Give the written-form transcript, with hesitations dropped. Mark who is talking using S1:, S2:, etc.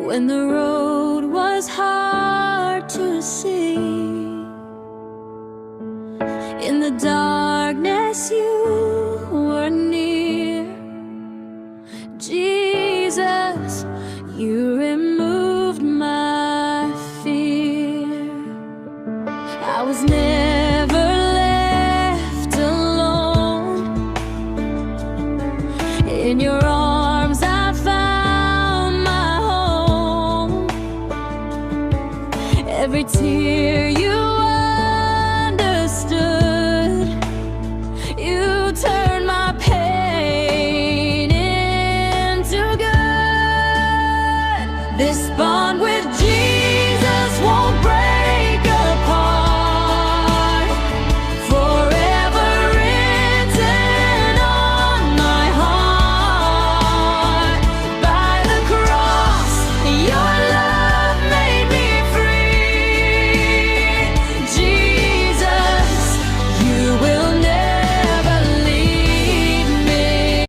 S1: when the road was hard to see. In the darkness you were near. Jesus, you removed my fear. I was never left alone. In your arms I found my home. Every tear you understood. You turned my pain into good. This bond